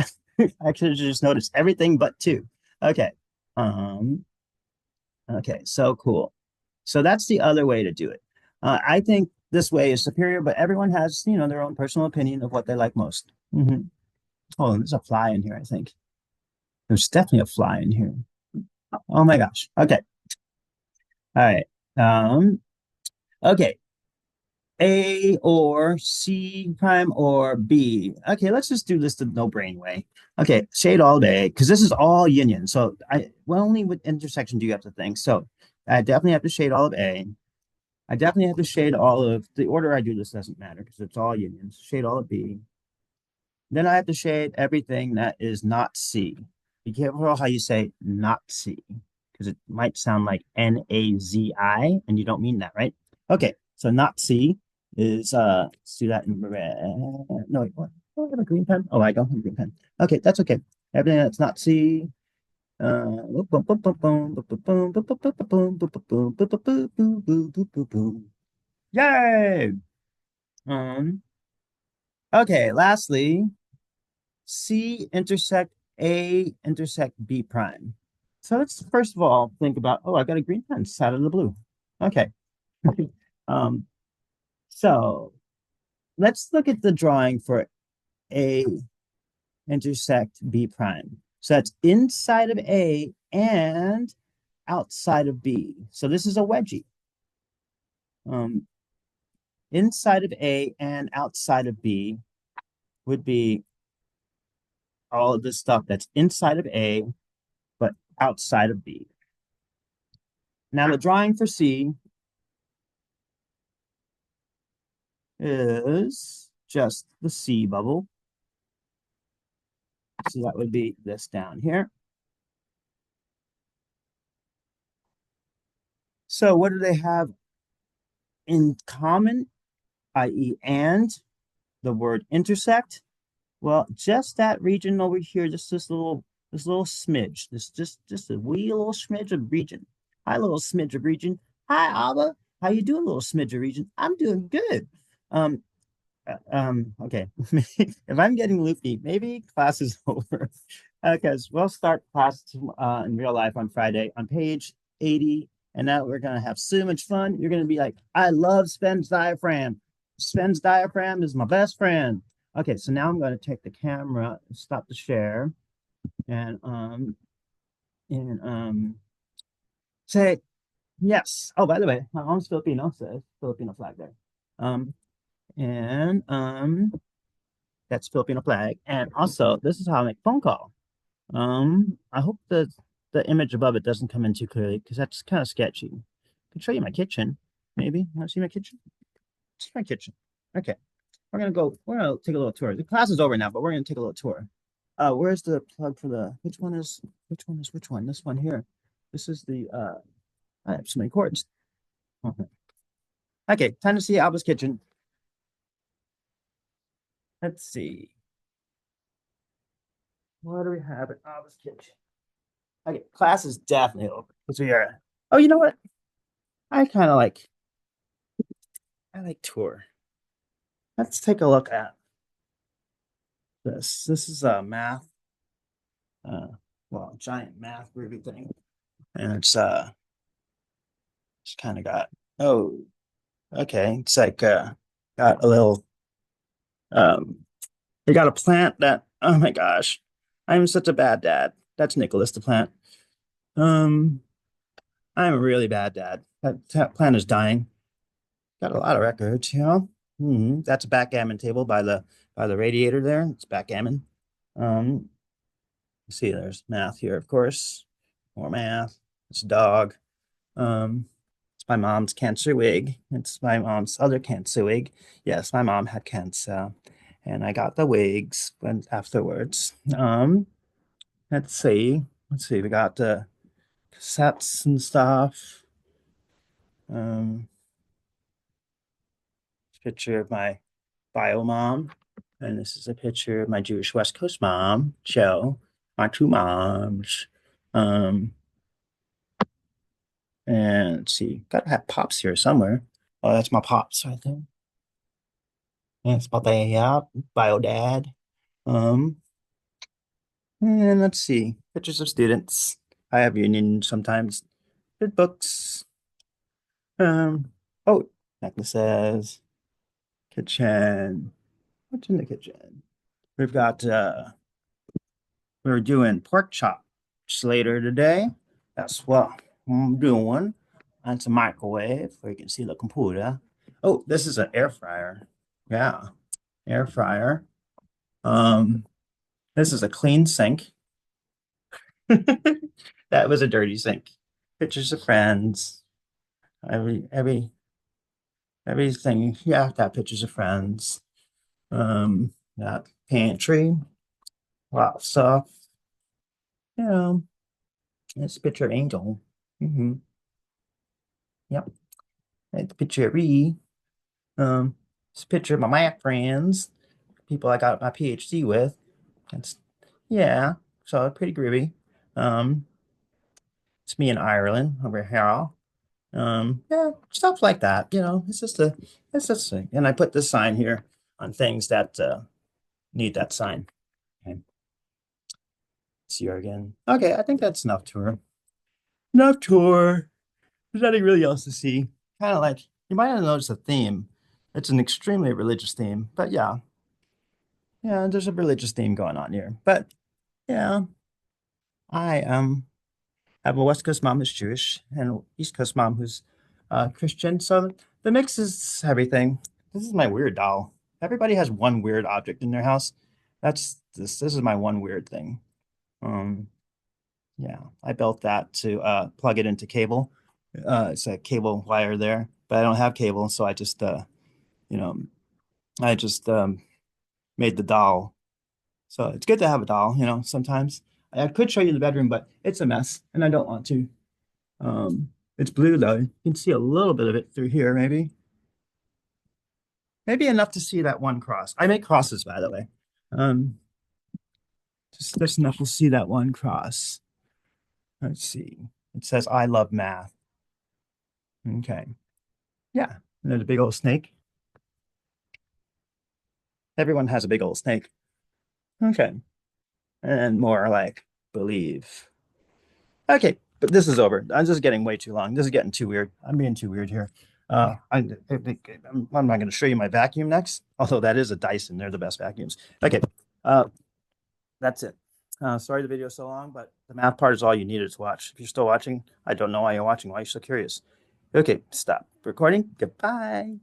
S1: should have just noticed everything but 2. Okay. Okay, so cool. So that's the other way to do it. I think this way is superior, but everyone has, their own personal opinion of what they like most. Oh, there's a fly in here, I think. There's definitely a fly in here. Oh my gosh. Okay. All right. Okay. A or C prime or B. Okay, let's just do this the no brain way. Okay, shade all day because this is all union. So only with intersection do you have to think. So I definitely have to shade all of A. I definitely have to shade all of the order I do this doesn't matter because it's all unions. Shade all of B. Then I have to shade everything that is not C. Be careful how you say not C because it might sound like Nazi and you don't mean that, right? Okay, so not C. is let's do that in red. No, wait, what? Oh, I have a green pen. Oh, I don't have a green pen. Okay, that's okay. Everything that's not C. Yay! Um, okay, lastly, C intersect A intersect B prime. So let's first of all think about, oh, I got a green pen, it's out of the blue. Okay. Um, so let's look at the drawing for A intersect B prime. So that's inside of A and outside of B. So this is a wedgie. Um, inside of A and outside of B would be all of this stuff that's inside of A but outside of B. Now the drawing for C is just the C bubble. So that would be this down here. So what do they have in common, i.e., and the word intersect? Well, just that region over here, just this little smidge, just a wee little smidge of region. Hi, little smidge of region. Hi, Abba. How you doing, little smidge of region? I'm doing good. Um, okay. If I'm getting loopy, maybe class is over. Because we'll start class in real life on Friday on page 80. And now we're going to have so much fun. You're going to be like, I love Sven's diaphragm. Sven's diaphragm is my best friend. Okay, so now I'm going to take the camera, stop the share, and say yes. Oh, by the way, my mom's Filipino, so Filipino flag there. Um, and that's Filipino flag. And also, this is how I make phone call. I hope the image above it doesn't come in too clearly because that's kind of sketchy. I can show you my kitchen, maybe. Want to see my kitchen? It's my kitchen. Okay, we're gonna take a little tour. The class is over now, but we're gonna take a little tour. Where's the plug for the which one? This one here. This is the I have so many cords. Okay. Okay, time to see Alba's kitchen. Let's see. What do we have at Alba's kitchen? Okay, class is definitely over because we are. Oh, you know what? I kind of like I like tour. Let's take a look at this. This is a math, uh, well, giant math groovy thing, and it's kind of got oh, okay. It's like got a little um, they got a plant that oh my gosh, I'm such a bad dad. That's Nicholas the plant. Um, I'm a really bad dad. That plant is dying. Got a lot of records, you know. That's a backgammon table by the radiator there. It's backgammon. Um, see, there's math here, of course. More math. It's a dog. Um, it's my mom's cancer wig. It's my mom's other cancer wig. Yes, my mom had cancer, and I got the wigs when afterwards. Let's see. Let's see. We got the cassettes and stuff. Um, picture of my bio mom. And this is a picture of my Jewish West Coast mom, Joe, my two moms. Um, and let's see, gotta have pops here somewhere. Oh, that's my pops right there. That's my dad, bio dad. Um, and let's see, pictures of students. I have union sometimes. Good books. Oh, necklaces, kitchen. What's in the kitchen? We've got we're doing pork chops later today. That's what I'm doing. That's a microwave where you can see the computer. Oh, this is an air fryer. Yeah, air fryer. Um, this is a clean sink. That was a dirty sink. Pictures of friends. Every everything. Yeah, got pictures of friends. Got pantry. A lot of stuff. Yeah, it's a picture of Angel. Mm-hmm. Yep. It's a picture of Ree. It's a picture of my math friends, people I got my PhD with. It's yeah, so pretty groovy. Um, it's me in Ireland over here. Yeah, stuff like that. It's just a, and I put this sign here on things that need that sign. Okay, see you again. Okay, I think that's enough tour. Enough tour. There's nothing really else to see. Kind of like you might have noticed a theme. It's an extremely religious theme, but yeah, there's a religious theme going on here. But yeah, I have a West Coast mom who's Jewish and an East Coast mom who's Christian. So the mix is everything. This is my weird doll. Everybody has one weird object in their house. That's this. This is my one weird thing. Um, yeah, I built that to plug it into cable. It's a cable wire there, but I don't have cable, so you know, I just made the doll. So it's good to have a doll, sometimes. I could show you the bedroom, but it's a mess and I don't want to. It's blue though. You can see a little bit of it through here, maybe. Maybe enough to see that one cross. I make crosses, by the way. Um, just enough to see that one cross. Let's see. It says, I love math. Okay. Yeah. And there's a big old snake. Everyone has a big old snake. Okay. And more like believe. Okay. But this is over. I'm just getting way too long. This is getting too weird. I'm being too weird here. I'm not going to show you my vacuum next, although that is a Dyson. They're the best vacuums. Okay. Uh, that's it. Sorry the video's so long, but the math part is all you needed to watch. If you're still watching, I don't know why you're watching. Why are you so curious? Okay, stop recording. Goodbye.